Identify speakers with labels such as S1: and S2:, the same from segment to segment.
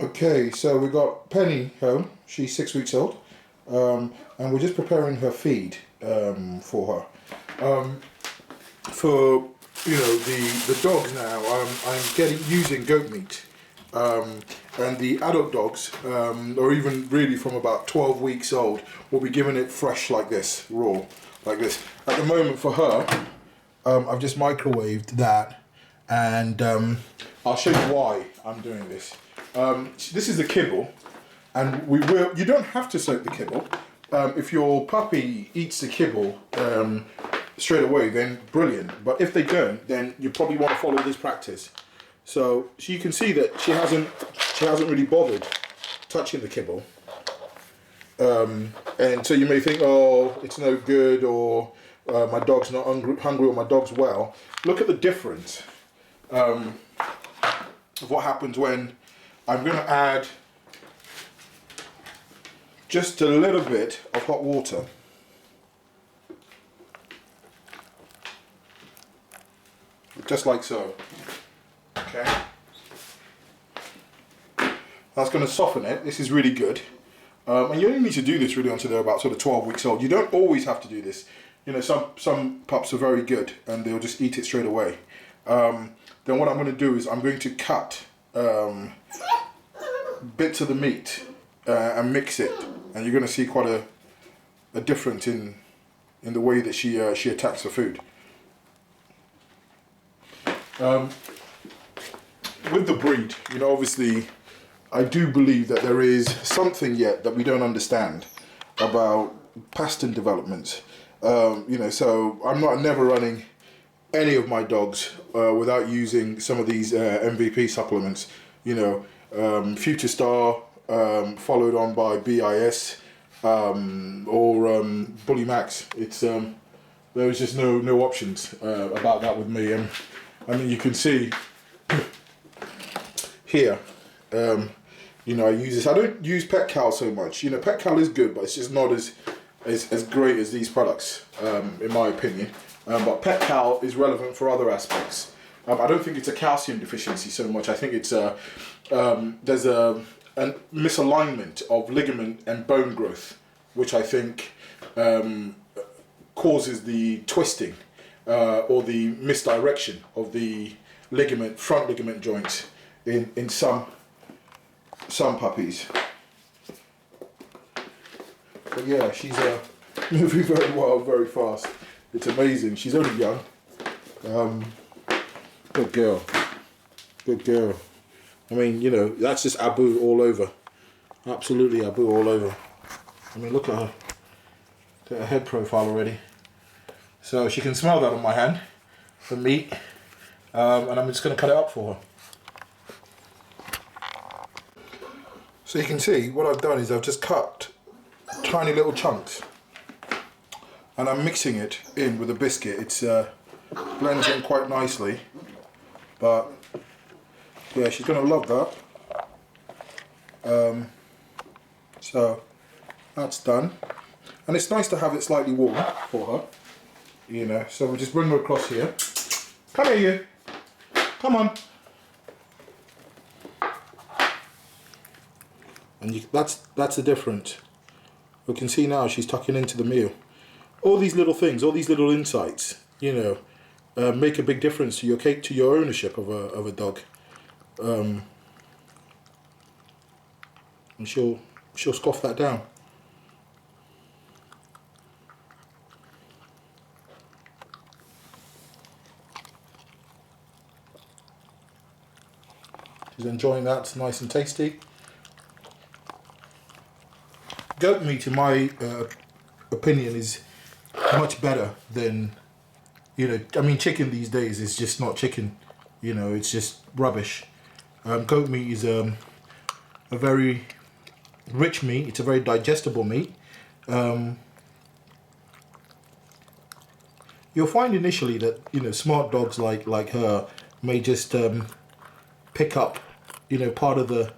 S1: Okay, so we got Penny home. She's 6 weeks old, and we're just preparing her feed for her. For the dogs now, I'm using goat meat, and the adult dogs, or even really from about 12 weeks old, we'll be giving it fresh like this, raw, like this. At the moment for her, I've just microwaved that, and I'll show you why I'm doing this. This is the kibble, and you don't have to soak the kibble. If your puppy eats the kibble straight away, then brilliant. But if they don't, then you probably want to follow this practice. So you can see that she hasn't really bothered touching the kibble. And so you may think, oh, it's no good, or my dog's not hungry, or my dog's well. Look at the difference of what happens when I'm going to add just a little bit of hot water. Just like so. Okay. That's going to soften it. This is really good. And you only need to do this really until they're about sort of 12 weeks old. You don't always have to do this. You know, some pups are very good and they'll just eat it straight away. Then what I'm going to do is I'm going to cut bits of the meat and mix it, and you're going to see quite a difference in the way that she attacks the food. With the breed, you know, obviously I do believe that there is something yet that we don't understand about pastern developments. So I'm never running any of my dogs without using some of these MVP supplements. Future Star, followed on by BIS, or Bully Max. It's there's just no options about that with me. And I mean, you can see here. I use this. I don't use Pet Cal so much. Pet Cal is good, but it's just not as great as these products, in my opinion. But Pet Cal is relevant for other aspects. I don't think it's a calcium deficiency so much. I think it's there's a misalignment of ligament and bone growth, which I think causes the twisting or the misdirection of the front ligament joints in some puppies. But yeah, she's moving very well, very fast. It's amazing. She's only young. Good girl. Good girl. I mean, that's just Abu all over. Absolutely Abu all over. I mean, look at her. Look at her head profile already. So she can smell that on my hand, the meat. And I'm just going to cut it up for her. So you can see what I've done is I've just cut tiny little chunks, and I'm mixing it in with a biscuit. It's blends in quite nicely, but yeah, she's going to love that. So that's done, and it's nice to have it slightly warm for her. So we'll just bring her across here. Come here, you. Come on. And that's the difference. We can see now she's tucking into the meal. All these little things, all these little insights, make a big difference to your ownership of a dog. And she'll scoff that down. She's enjoying that. It's nice and tasty. Goat meat, in my opinion, is much better than, chicken these days is just not chicken. It's just rubbish. Goat meat is a very rich meat. It's a very digestible meat. You'll find initially that smart dogs like her may just pick up part of the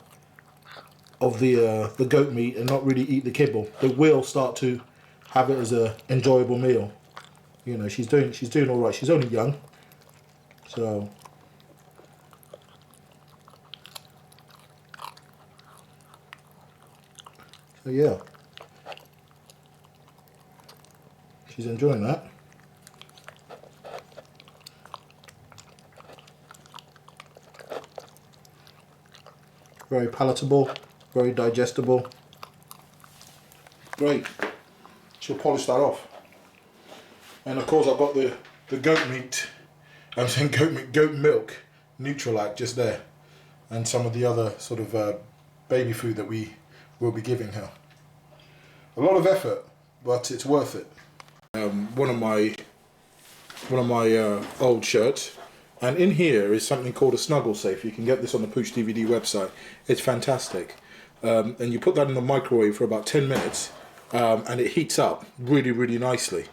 S1: goat meat and not really eat the kibble. They will start to have it as a enjoyable meal. She's doing all right. She's only young, so So yeah, she's enjoying that. Very palatable, very digestible. Great. She'll polish that off. And of course I've got the goat meat, I'm saying goat meat, goat milk Nutralac just there. And some of the other sort of baby food that we will be giving her. A lot of effort, but it's worth it. One of my old shirts, and in here is something called a Snuggle safe. You can get this on the Pooch DVD website. It's fantastic, and you put that in the microwave for about 10 minutes, and it heats up really, really nicely.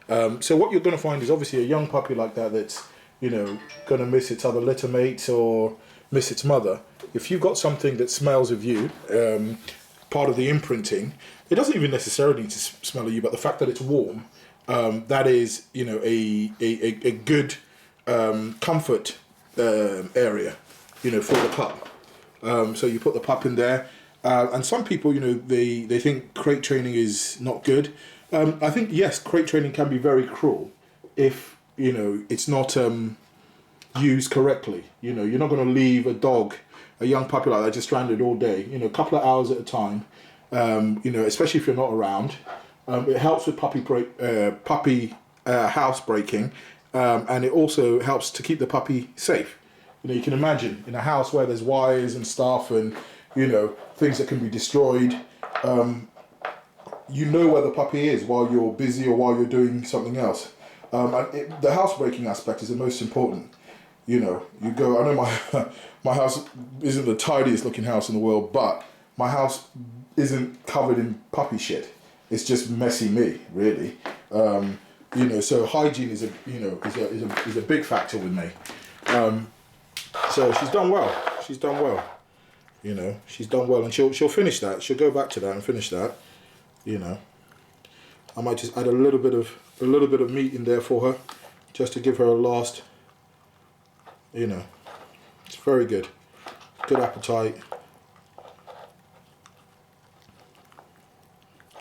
S1: So what you're going to find is obviously a young puppy like that that's, you know, going to miss its other litter mates or miss its mother. If you've got something that smells of you, part of the imprinting, it doesn't even necessarily need to smell of you, but the fact that it's warm, that is, you know, a good comfort area, you know, for the pup. So you put the pup in there, and some people, you know, they think crate training is not good. I think yes, crate training can be very cruel if, you know, it's not used correctly. You know, you're not going to leave a dog, a young puppy like that, just stranded all day. You know, a couple of hours at a time. You know, especially if you're not around. It helps with puppy housebreaking, and it also helps to keep the puppy safe. You know, you can imagine in a house where there's wires and stuff, and, you know, things that can be destroyed. You know where the puppy is while you're busy or while you're doing something else. The housebreaking aspect is the most important. You know, you go. I know my house isn't the tidiest looking house in the world, but my house isn't covered in puppy shit. It's just messy me, really. You know, so hygiene is a big factor with me. So she's done well. She's done well. You know, she's done well, and she'll finish that. She'll go back to that and finish that. You know, I might just add a little bit of meat in there for her, just to give her a last. You know, it's very good. Good appetite.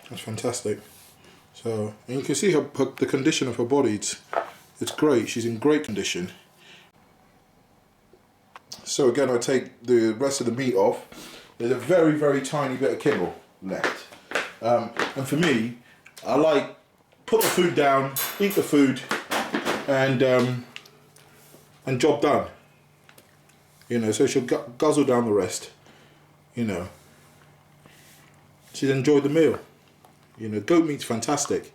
S1: That's fantastic. So, and you can see the condition of her body. It's great. She's in great condition. So again, I take the rest of the meat off. There's a very, very tiny bit of kibble left. And for me, I like put the food down, eat the food, and job done. You know, so she'll guzzle down the rest. You know, she's enjoyed the meal. You know, goat meat's fantastic.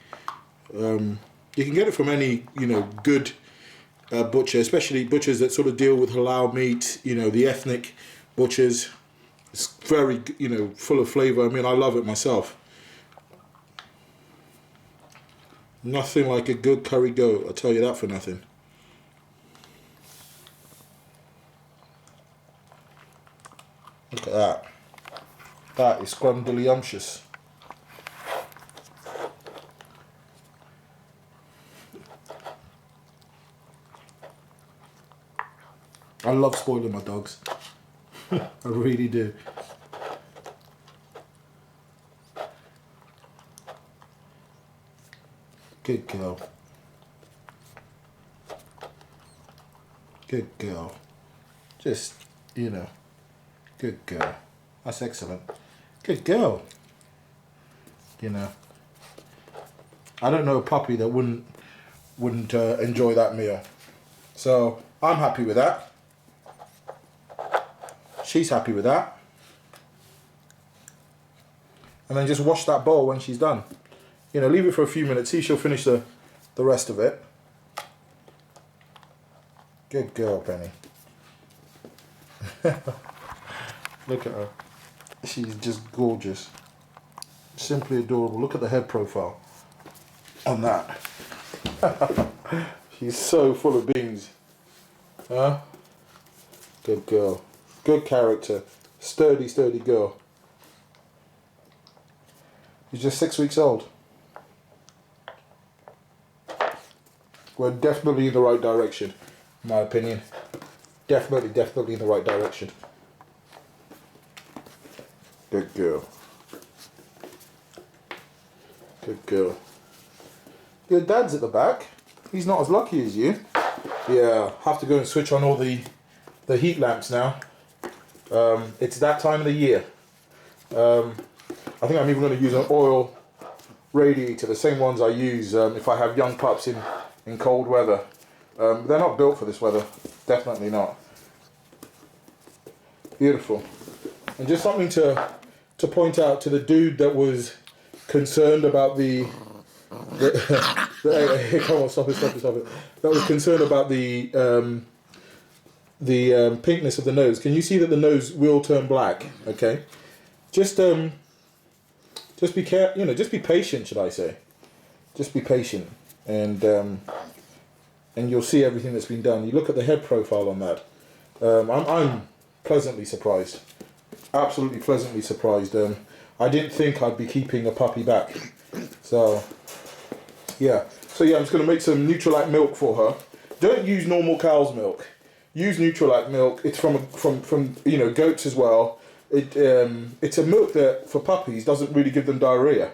S1: You can get it from any, you know, good butcher, especially butchers that sort of deal with halal meat. You know, the ethnic butchers. It's very, you know, full of flavour. I mean, I love it myself. Nothing like a good curry goat, I'll tell you that for nothing. Look at that. That is scrumdiddlyumptious. I love spoiling my dogs. I really do. Good girl. Good girl. Just, you know, good girl. That's excellent. Good girl. You know, I don't know a puppy that wouldn't enjoy that meal. So I'm happy with that. She's happy with that. And then just wash that bowl when she's done. You know, leave it for a few minutes. See, she'll finish the rest of it. Good girl, Penny. Look at her. She's just gorgeous. Simply adorable. Look at the head profile on that. She's so full of beans. Huh? Good girl. Good character. Sturdy, sturdy girl. She's just 6 weeks old. We're definitely in the right direction, in my opinion. Definitely in the right direction. Good girl. Good girl. Your dad's at the back. He's not as lucky as you. Yeah, have to go and switch on all the heat lamps now. It's that time of the year. I think I'm even going to use an oil radiator, the same ones I use if I have young pups in cold weather. They're not built for this weather, definitely not. Beautiful. And just something to point out to the dude that was concerned about the come on, stop it. That was concerned about the pinkness of the nose. Can you see that the nose will turn black? Okay, just be just be patient, should I say? Just be patient, and you'll see everything that's been done. You look at the head profile on that. I'm pleasantly surprised, absolutely pleasantly surprised. I didn't think I'd be keeping a puppy back, so yeah. So yeah, I'm just going to make some Nutrilite milk for her. Don't use normal cow's milk. Use Nutrilite milk. It's from goats as well. It's a milk that for puppies doesn't really give them diarrhea.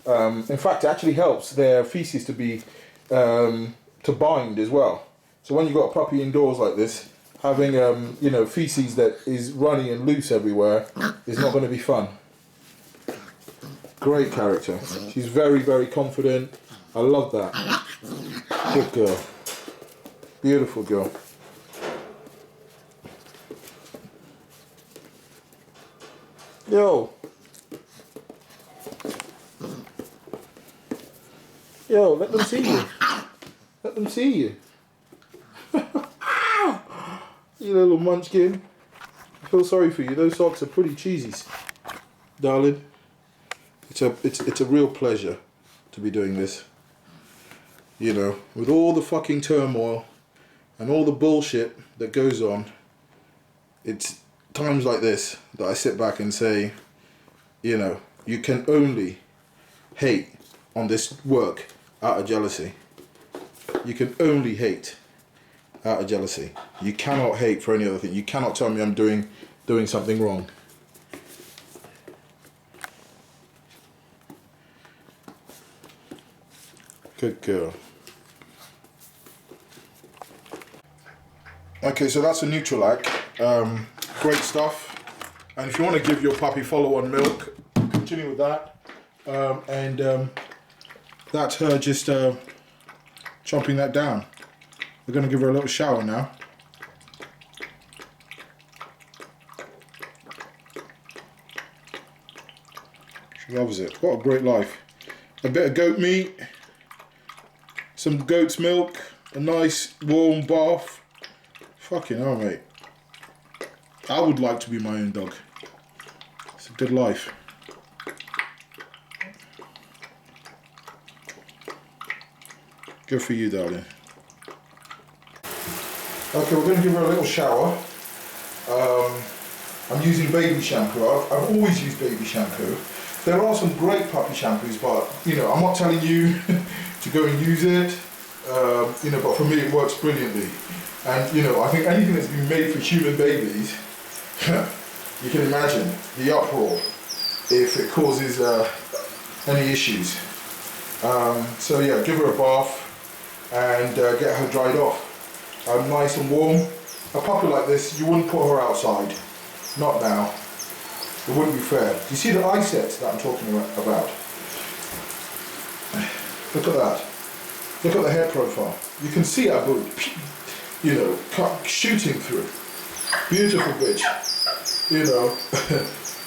S1: In fact, it actually helps their feces to be to bind as well. So when you've got a puppy indoors like this, having feces that is runny and loose everywhere is not going to be fun. Great character. She's very, very confident. I love that. Good girl. Beautiful girl. Yo, let them see you. Let them see you. You little munchkin. I feel sorry for you. Those socks are pretty cheesy, darling. It's a real pleasure to be doing this. With all the fucking turmoil and all the bullshit that goes on, it's times like this that I sit back and say, you can only hate on this work out of jealousy. You can only hate out of jealousy. You cannot hate for any other thing. You cannot tell me I'm doing something wrong. Good girl. Okay, so that's a Nutrilite. Great stuff. And if you want to give your puppy follow-on milk, continue with that. That's her just chomping that down. We're going to give her a little shower now. She loves it. What a great life. A bit of goat meat, some goat's milk, a nice warm bath. Fucking hell, mate. I would like to be my own dog. It's a good life. Good for you, darling. Okay, we're going to give her a little shower. I'm using baby shampoo. I've always used baby shampoo. There are some great puppy shampoos, but I'm not telling you to go and use it. But for me it works brilliantly. And I think anything that's been made for human babies, you can imagine the uproar if it causes any issues. So yeah, give her a bath and get her dried off. Nice and warm. A puppy like this, you wouldn't put her outside. Not now. It wouldn't be fair. Do you see the eye sets that I'm talking about? Look at that. Look at the hair profile. You can see our booty, shooting through. Beautiful bitch.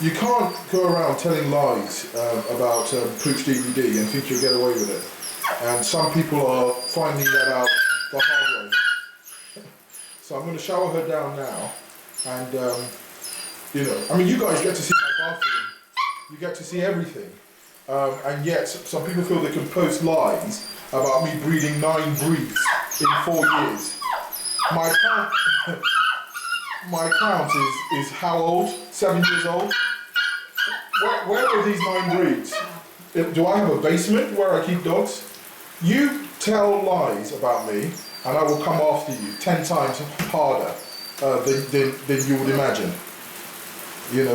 S1: You can't go around telling lies about Pooch DVD and think you'll get away with it. And some people are finding that out the hard way. So I'm going to shower her down now, and you guys get to see my bathroom. You get to see everything, and yet some people feel they can post lies about me breeding 9 breeds in 4 years. My count is how old? 7 years old. Where are these 9 breeds? Do I have a basement where I keep dogs? You tell lies about me, and I will come after you 10 times harder than you would imagine.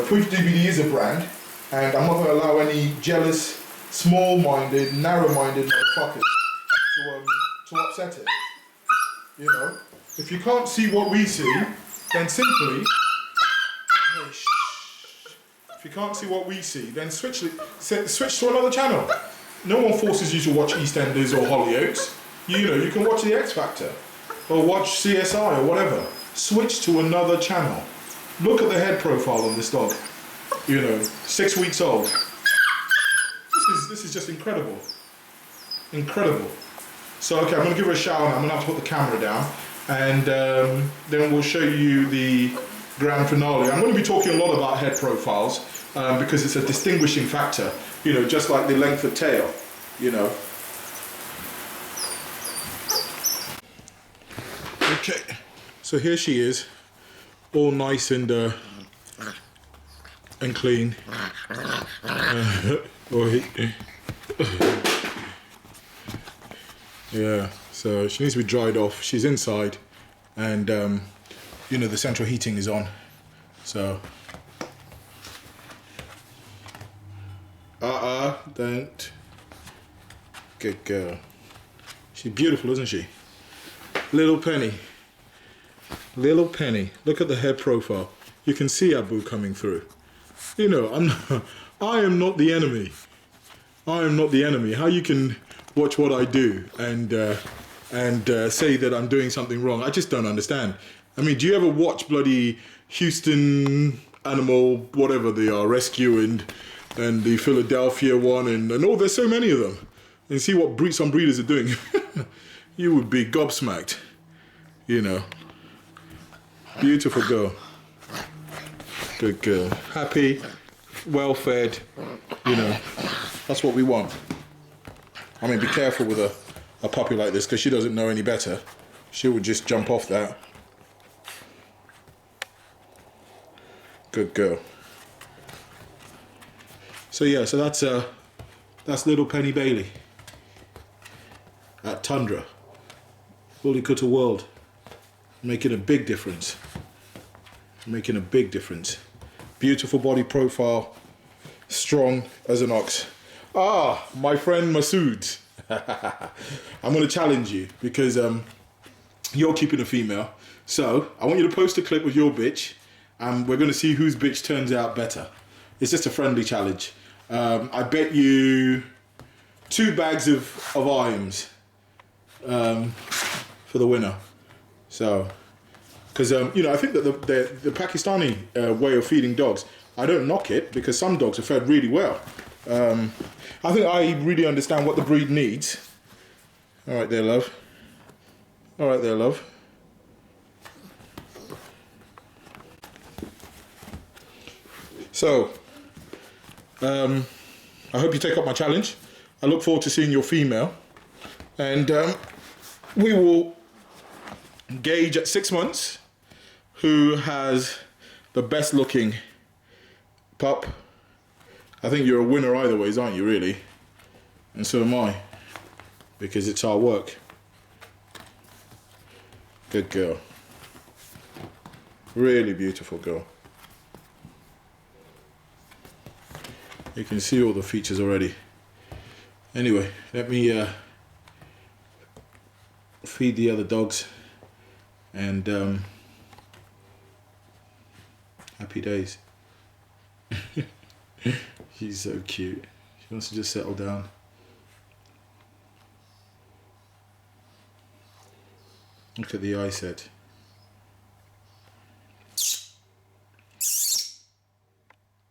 S1: Pooch DVD is a brand, and I'm not going to allow any jealous, small-minded, narrow-minded motherfuckers to upset it. You know, if you can't see what we see, then simply, if you can't see what we see, then switch to another channel. No one forces you to watch EastEnders or Hollyoaks. You know, you can watch the X Factor or watch CSI or whatever. Switch to another channel. Look at the head profile on this dog. You know, 6 weeks old. This is just incredible. Incredible. So, okay, I'm going to give her a shower now. I'm going to have to put the camera down. And then we'll show you the grand finale. I'm going to be talking a lot about head profiles because it's a distinguishing factor. You know, just like the length of tail, you know. Okay, so here she is, all nice and clean. Yeah, so she needs to be dried off. She's inside, and you know, the central heating is on. So don't. Good girl. She's beautiful, isn't she? Little Penny. Little Penny. Look at the head profile. You can see Abu coming through. You know, I am not the enemy. I am not the enemy. How you can watch what I do and say that I'm doing something wrong? I just don't understand. I mean, do you ever watch bloody Houston Animal, whatever they are, Rescue and the Philadelphia one and oh, there's so many of them, and see what some breeders are doing? You would be gobsmacked. You know. Beautiful girl. Good girl. Happy, well fed, you know. That's what we want. I mean, be careful with a puppy like this because she doesn't know any better. She would just jump off that. Good girl. So yeah, so that's little Penny Bailey at Tundra. Fully Kutta world. Making a big difference. Making a big difference. Beautiful body profile. Strong as an ox. Ah, my friend Masood. I'm going to challenge you because you're keeping a female. So I want you to post a clip with your bitch and we're going to see whose bitch turns out better. It's just a friendly challenge. I bet you 2 bags of Iams for the winner. So, because you know, I think that the Pakistani way of feeding dogs, I don't knock it because some dogs are fed really well. I think I really understand what the breed needs. All right there, love. All right there, love. So, I hope you take up my challenge. I look forward to seeing your female. And we will gauge at 6 months who has the best looking pup. I think you're a winner either ways, aren't you, really? And so am I, because it's our work. Good girl. Really beautiful girl. You can see all the features already. Anyway, let me feed the other dogs and happy days. She's so cute. She wants to just settle down. Look at the eye set.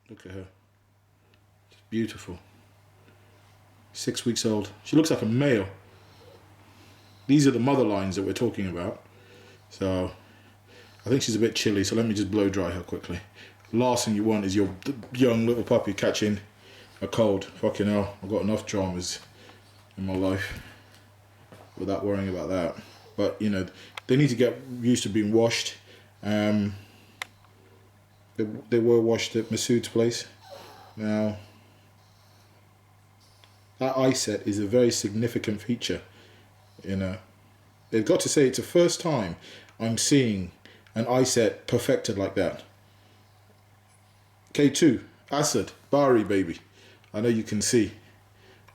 S1: Look at her. She's beautiful. 6 weeks old. She looks like a male. These are the mother lines that we're talking about. So I think she's a bit chilly, so let me just blow dry her quickly. Last thing you want is your young little puppy catching a cold. Fucking hell, I've got enough dramas in my life without worrying about that. But you know, they need to get used to being washed. They were washed at Masood's place. Now that eye set is a very significant feature. You know, they've got to say it's the first time I'm seeing an eye set perfected like that. K2, Asad, Bari baby. I know you can see.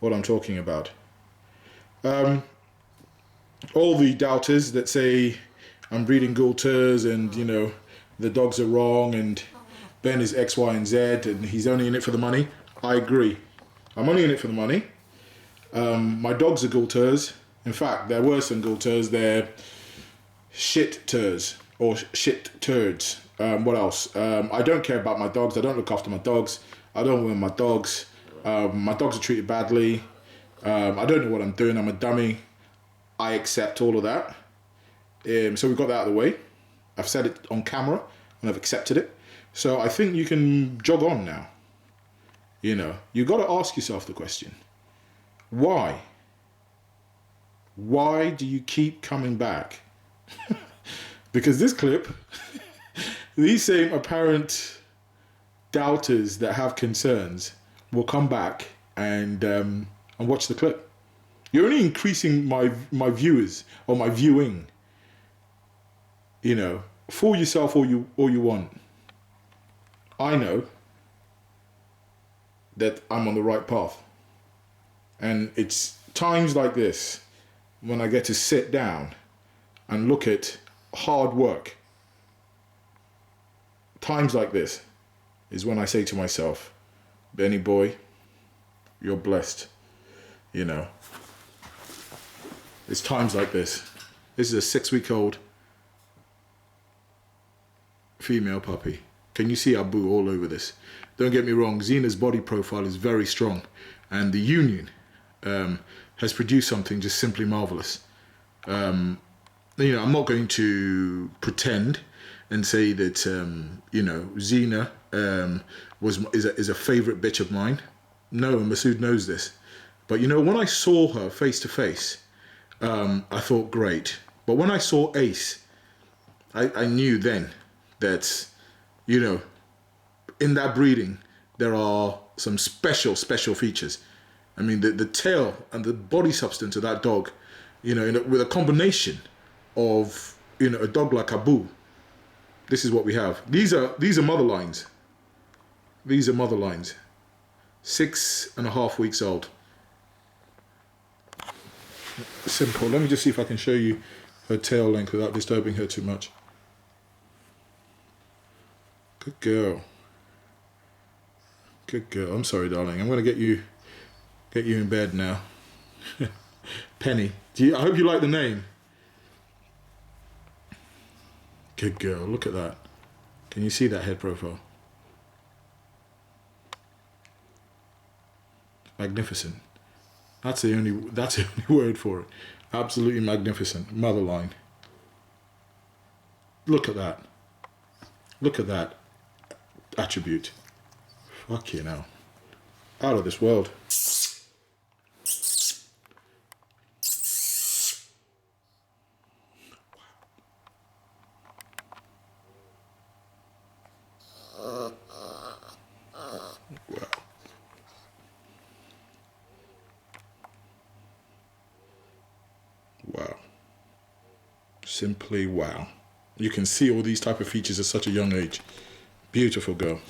S1: what I'm talking about. All the doubters that say I'm breeding Gutters and, you know, the dogs are wrong and Ben is X, Y, and Z and he's only in it for the money. I agree. I'm only in it for the money. My dogs are Gutters. In fact, they're worse than Gutters. They're shit turs or shit turds. What else? I don't care about my dogs. I don't look after my dogs. I don't wear my dogs. My dogs are treated badly. I don't know what I'm doing. I'm a dummy. I accept all of that. So we've got that out of the way. I've said it on camera and I've accepted it. So I think you can jog on now. You know, you got to ask yourself the question, why? Why do you keep coming back? Because this clip, these same apparent doubters that have concerns will come back and watch the clip. You're only increasing my viewers or my viewing. You know, fool yourself all you want. I know that I'm on the right path. And it's times like this when I get to sit down and look at hard work. Times like this is when I say to myself, Benny boy, you're blessed. You know, it's times like this. This is a 6-week-old female puppy. Can you see Abu all over this? Don't get me wrong, Xena's body profile is very strong and the union has produced something just simply marvelous. You know, I'm not going to pretend and say that you know, Xena is a favorite bitch of mine. No, and Masood knows this. But you know, when I saw her face to face, I thought great. But when I saw Ace, I knew then that, you know, in that breeding, there are some special features. I mean, the tail and the body substance of that dog, you know, with a combination of, you know, a dog like Abu. This is what we have. These are mother lines. These are mother lines. 6.5 weeks old. Simple. Let me just see if I can show you her tail length without disturbing her too much. Good girl. Good girl. I'm sorry, darling. I'm going to get you in bed now. Penny. I hope you like the name. Good girl. Look at that. Can you see that head profile? Magnificent. That's the only word for it. Absolutely magnificent. Motherline. Look at that. Look at that attribute. Fuck you now. Out of this world. Wow. Wow. Simply wow. You can see all these type of features at such a young age. Beautiful girl.